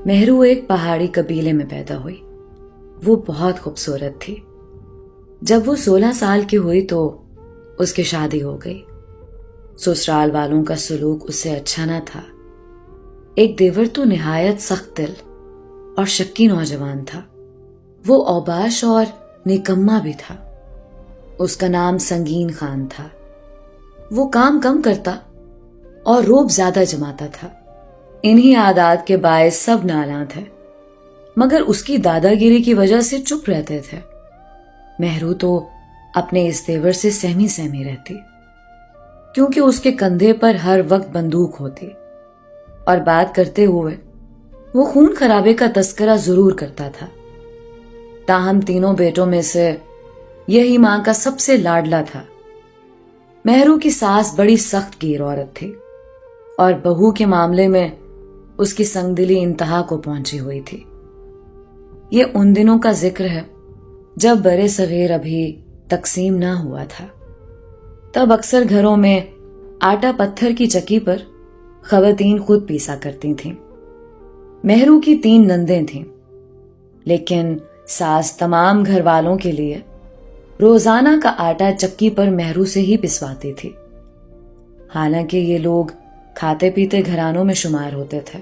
مہرو ایک پہاڑی قبیلے میں پیدا ہوئی. وہ بہت خوبصورت تھی. جب وہ 16 سال کی ہوئی تو اس کی شادی ہو گئی. سسرال والوں کا سلوک اس سے اچھا نہ تھا. ایک دیور تو نہایت سخت دل اور شکی نوجوان تھا. وہ اوباش اور نکما بھی تھا. اس کا نام سنگین خان تھا. وہ کام کم کرتا اور روب زیادہ جماتا تھا. انہی عادات کے باعث سب نالاں تھے، مگر اس کی دادا گیری کی وجہ سے چپ رہتے تھے. مہرو تو اپنے اس دیور سے سہمی سہمی رہتی، کیونکہ اس کے کندھے پر ہر وقت بندوق ہوتی اور بات کرتے ہوئے وہ خون خرابے کا تذکرہ ضرور کرتا تھا. تاہم تینوں بیٹوں میں سے یہی ماں کا سب سے لاڈلا تھا. مہرو کی ساس بڑی سخت گیر عورت تھی اور بہو کے معاملے میں اس کی سنگ دلی انتہا کو پہنچی ہوئی تھی. یہ ان دنوں کا ذکر ہے جب برے صغیر ابھی تقسیم نہ ہوا تھا. تب اکثر گھروں میں آٹا پتھر کی چکی پر خواتین خود پیسا کرتی تھیں. مہرو کی 3 نندیں تھیں، لیکن ساس تمام گھر والوں کے لیے روزانہ کا آٹا چکی پر مہرو سے ہی پسواتی تھی. حالانکہ یہ لوگ کھاتے پیتے گھرانوں میں شمار ہوتے تھے،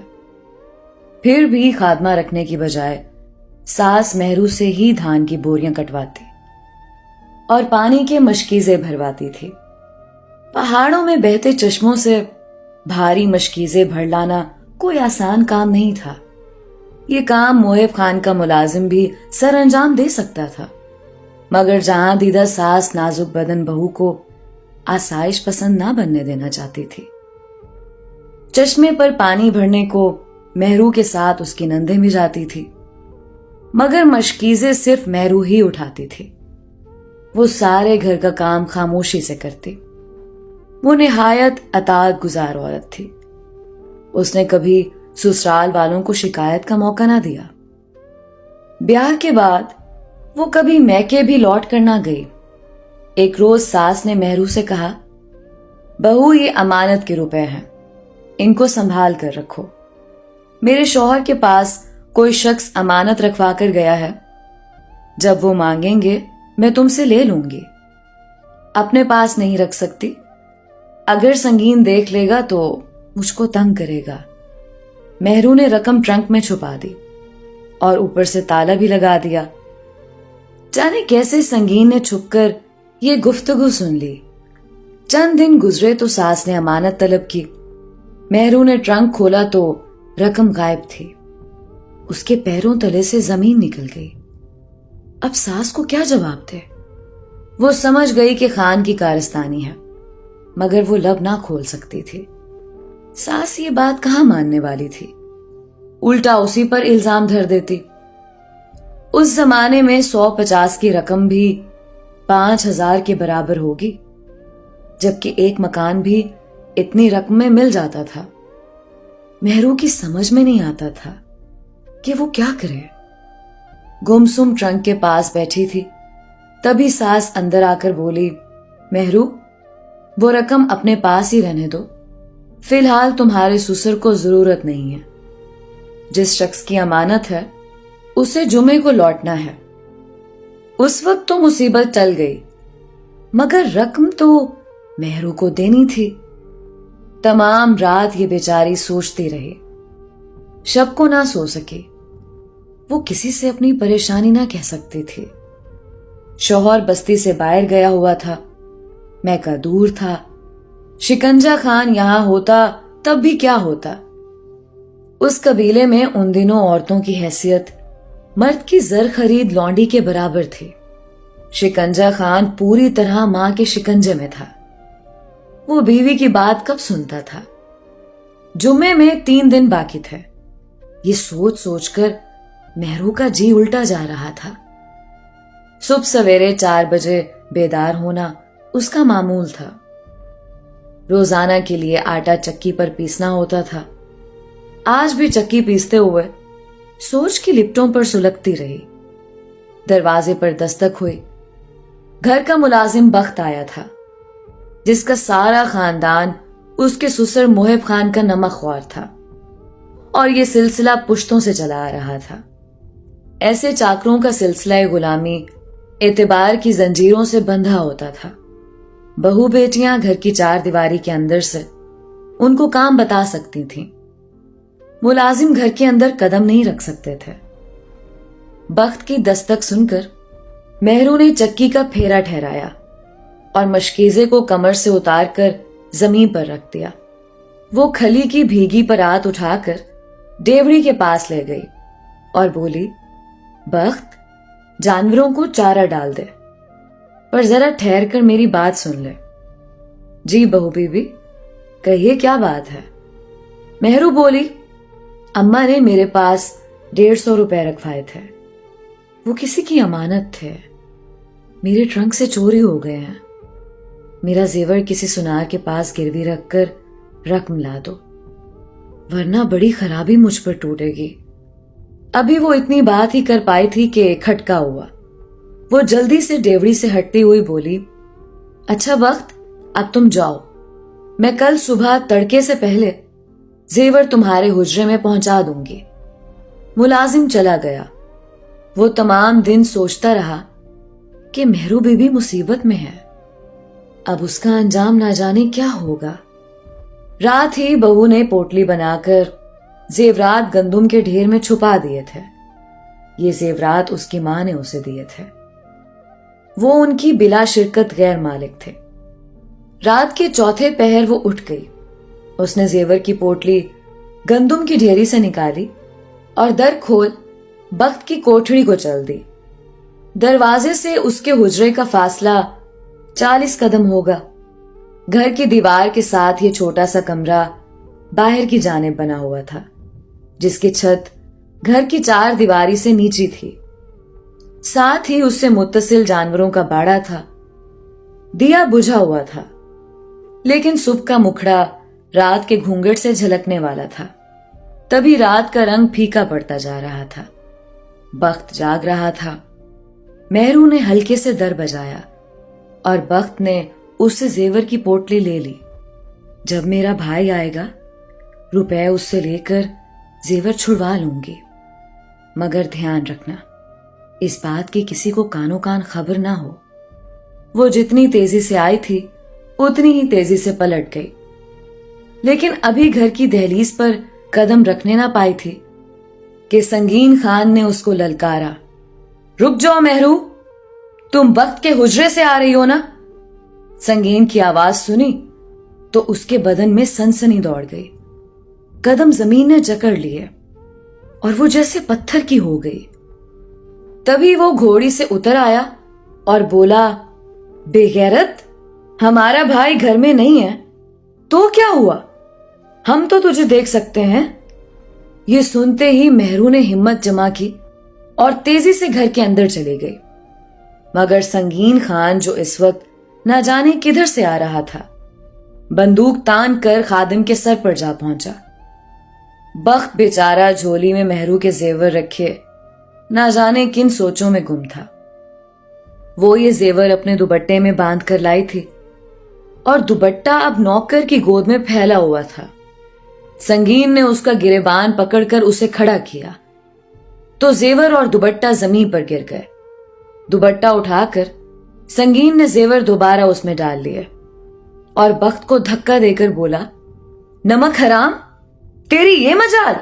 پھر بھی خادمہ رکھنے کی بجائے ساس مہرو سے ہی دھان کی بوریاں کٹواتی اور پانی کے مشکیزے بھرواتی تھی. پہاڑوں میں بہتے چشموں سے بھاری مشکیزے بھر لانا کوئی آسان کام نہیں تھا. یہ کام موہب خان کا ملازم بھی سر انجام دے سکتا تھا، مگر جہاں دیدہ ساس نازک بدن بہو کو آسائش پسند نہ بننے دینا چاہتی تھی. چشمے پر پانی بھرنے کو مہرو کے ساتھ اس کی نندیں بھی جاتی تھی، مگر مشکیزے صرف مہرو ہی اٹھاتی تھی. وہ سارے گھر کا کام خاموشی سے کرتی. وہ نہایت اطاعت گزار عورت تھی. اس نے کبھی سسرال والوں کو شکایت کا موقع نہ دیا. بیاہ کے بعد وہ کبھی میکے بھی لوٹ کر نہ گئی. ایک روز ساس نے مہرو سے کہا، بہو یہ امانت کے روپے ہیں، ان کو سنبھال کر رکھو. میرے شوہر کے پاس کوئی شخص امانت رکھوا کر گیا ہے، جب وہ مانگیں گے میں تم سے لے لوں گی. اپنے پاس نہیں رکھ سکتی. اگر سنگین دیکھ لے گا تو مجھ کو تنگ کرے گا. مہرو نے رقم ٹرنک میں چھپا دی اور اوپر سے تالا بھی لگا دیا. جانے کیسے سنگین نے چھپ کر یہ گفتگو سن لی. چند دن گزرے تو ساس نے امانت طلب کی. مہرو نے ٹرنک کھولا تو رقم غائب تھی. اس کے پیروں تلے سے زمین نکل گئی. اب ساس کو کیا جواب دے؟ وہ سمجھ گئی کہ خان کی کارستانی ہے، مگر وہ لب نہ کھول سکتی تھی. ساس یہ بات کہاں ماننے والی تھی، الٹا اسی پر الزام دھر دیتی. اس زمانے میں 150 کی رقم بھی 5000 کے برابر ہوگی، جبکہ ایک مکان بھی اتنی رقم میں مل جاتا تھا. مہرو کی سمجھ میں نہیں آتا تھا کہ وہ کیا کرے. گمسم ٹرنک کے پاس بیٹھی تھی، تبھی ساس اندر آ کر بولی، مہرو وہ رقم اپنے پاس ہی رہنے دو، فی الحال تمہارے سسر کو ضرورت نہیں ہے. جس شخص کی امانت ہے اسے جمعے کو لوٹنا ہے. اس وقت تو مصیبت ٹل گئی، مگر رقم تو مہرو کو دینی تھی. تمام رات یہ بیچاری سوچتی رہی، شب کو نہ سو سکی. وہ کسی سے اپنی پریشانی نہ کہہ سکتی تھی. شوہر بستی سے باہر گیا ہوا تھا، میکا دور تھا. شکنجہ خان یہاں ہوتا تب بھی کیا ہوتا. اس قبیلے میں ان دنوں عورتوں کی حیثیت مرد کی زر خرید لونڈی کے برابر تھی. شکنجہ خان پوری طرح ماں کے شکنجے میں تھا. وہ بیوی کی بات کب سنتا تھا؟ جمعے میں 3 دن باقی تھے. یہ سوچ سوچ کر مہرو کا جی الٹا جا رہا تھا. صبح سویرے 4 بجے بیدار ہونا اس کا معمول تھا. روزانہ کے لیے آٹا چکی پر پیسنا ہوتا تھا. آج بھی چکی پیستے ہوئے سوچ کی لپٹوں پر سلگتی رہی. دروازے پر دستک ہوئی. گھر کا ملازم بخت آیا تھا، جس کا سارا خاندان اس کے سسر موہب خان کا نمک خوار تھا اور یہ سلسلہ پشتوں سے چلا آ رہا تھا۔ ایسے چاکروں کا سلسلہ غلامی اعتبار کی زنجیروں سے بندھا ہوتا تھا۔ بہو بیٹیاں گھر کی چار دیواری کے اندر سے ان کو کام بتا سکتی تھیں، ملازم گھر کے اندر قدم نہیں رکھ سکتے تھے۔ بخت کی دستک سن کر مہرو نے چکی کا پھیرا ٹھہرایا اور مشکیزے کو کمر سے اتار کر زمین پر رکھ دیا۔ وہ کھلی کی بھیگی پرات اٹھا کر ڈیوڑی کے پاس لے گئی اور بولی، بخت، جانوروں کو چارہ ڈال دے، پر ذرا ٹھہر کر میری بات سن لے۔ جی بہو بیوی، کہیے کیا بات ہے؟ مہرو بولی، اماں نے میرے پاس 150 روپے رکھوائے تھے، وہ کسی کی امانت تھے، میرے ٹرنک سے چوری ہو گئے ہیں، میرا زیور کسی سنار کے پاس گروی رکھ کر رقم لا دو، ورنہ بڑی خرابی مجھ پر ٹوٹے گی۔ ابھی وہ اتنی بات ہی کر پائی تھی کہ کھٹکا ہوا۔ وہ جلدی سے ڈیوڑی سے ہٹتی ہوئی بولی، اچھا بخت، اب تم جاؤ، میں کل صبح تڑکے سے پہلے زیور تمہارے حجرے میں پہنچا دوں گی۔ ملازم چلا گیا۔ وہ تمام دن سوچتا رہا کہ مہرو بیوی مصیبت میں ہے، اب اس کا انجام نہ جانے کیا ہوگا۔ رات ہی بہو نے پوٹلی بنا کر زیورات گندم کے ڈھیر میں چھپا دیے تھے۔ یہ زیورات اس کی ماں نے اسے دیے تھے، وہ ان کی بلا شرکت غیر مالک تھے۔ رات کے چوتھے پہر وہ اٹھ گئی۔ اس نے زیور کی پوٹلی گندم کی ڈھیری سے نکالی اور در کھول بخت کی کوٹھڑی کو چل دی۔ دروازے سے اس کے حجرے کا فاصلہ 40 قدم ہوگا۔ گھر کی دیوار کے ساتھ یہ چھوٹا سا کمرہ باہر کی جانب بنا ہوا تھا، جس کی چھت گھر کی 4 دیواری سے نیچی تھی۔ ساتھ ہی اس سے متصل جانوروں کا باڑا تھا۔ دیا بجھا ہوا تھا، لیکن صبح کا مکھڑا رات کے گھونگھٹ سے جھلکنے والا تھا۔ تبھی رات کا رنگ پھیکا پڑتا جا رہا تھا۔ بخت جاگ رہا تھا۔ مہرو نے ہلکے سے در بجایا اور بخت نے اس سے زیور کی پوٹلی لے لی۔ جب میرا بھائی آئے گا، روپے اس سے لے کر زیور چھڑوا لوں گی، مگر دھیان رکھنا اس بات کی کسی کو کانوں کان خبر نہ ہو۔ وہ جتنی تیزی سے آئی تھی اتنی ہی تیزی سے پلٹ گئی، لیکن ابھی گھر کی دہلیز پر قدم رکھنے نہ پائی تھی کہ سنگین خان نے اس کو للکارا، رک جاؤ مہرو، تم بخت کے حجرے سے آ رہی ہو نا؟ سنگین کی آواز سنی تو اس کے بدن میں سنسنی دوڑ گئی۔ قدم زمین نے جکڑ لیے اور وہ جیسے پتھر کی ہو گئی۔ تبھی وہ گھوڑی سے اتر آیا اور بولا، بے غیرت، ہمارا بھائی گھر میں نہیں ہے تو کیا ہوا؟ ہم تو تجھے دیکھ سکتے ہیں۔ یہ سنتے ہی مہرو نے ہمت جمع کی اور تیزی سے گھر کے اندر چلی گئی، مگر سنگین خان جو اس وقت نہ جانے کدھر سے آ رہا تھا، بندوق تان کر خادم کے سر پر جا پہنچا۔ بخت بیچارہ جھولی میں مہرو کے زیور رکھے نہ جانے کن سوچوں میں گم تھا۔ وہ یہ زیور اپنے دوپٹے میں باندھ کر لائی تھی اور دوپٹہ اب نوکر کی گود میں پھیلا ہوا تھا۔ سنگین نے اس کا گریبان پکڑ کر اسے کھڑا کیا تو زیور اور دوپٹہ زمین پر گر گئے۔ دوپٹہ اٹھا کر سنگین نے زیور دوبارہ اس میں ڈال لیے اور بخت کو دھکا دے کر بولا، نمک حرام، تیری یہ مجال؟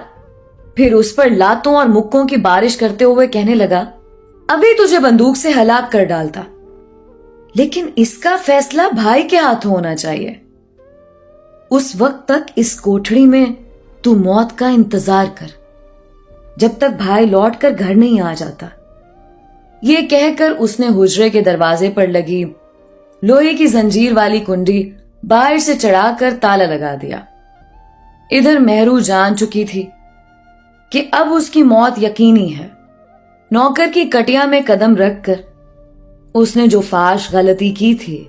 پھر اس پر لاتوں اور مکوں کی بارش کرتے ہوئے کہنے لگا، ابھی تجھے بندوق سے ہلاک کر ڈالتا، لیکن اس کا فیصلہ بھائی کے ہاتھ ہونا چاہیے۔ اس وقت تک اس کوٹھڑی میں تو موت کا انتظار کر، جب تک بھائی لوٹ کر گھر نہیں آ جاتا۔ یہ کہہ کر اس نے حجرے کے دروازے پر لگی لوہے کی زنجیر والی کنڈی باہر سے چڑھا کر تالا لگا دیا۔ ادھر مہرو جان چکی تھی کہ اب اس کی موت یقینی ہے۔ نوکر کی کٹیا میں قدم رکھ کر اس نے جو فاش غلطی کی تھی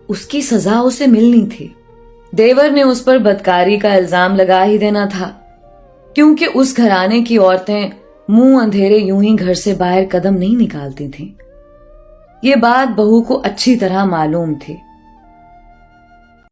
اس کی سزا اسے ملنی تھی۔ دیور نے اس پر بدکاری کا الزام لگا ہی دینا تھا، کیونکہ اس گھرانے کی عورتیں منہ اندھیرے یوں ہی گھر سے باہر قدم نہیں نکالتی تھیں۔ یہ بات بہو کو اچھی طرح معلوم تھی۔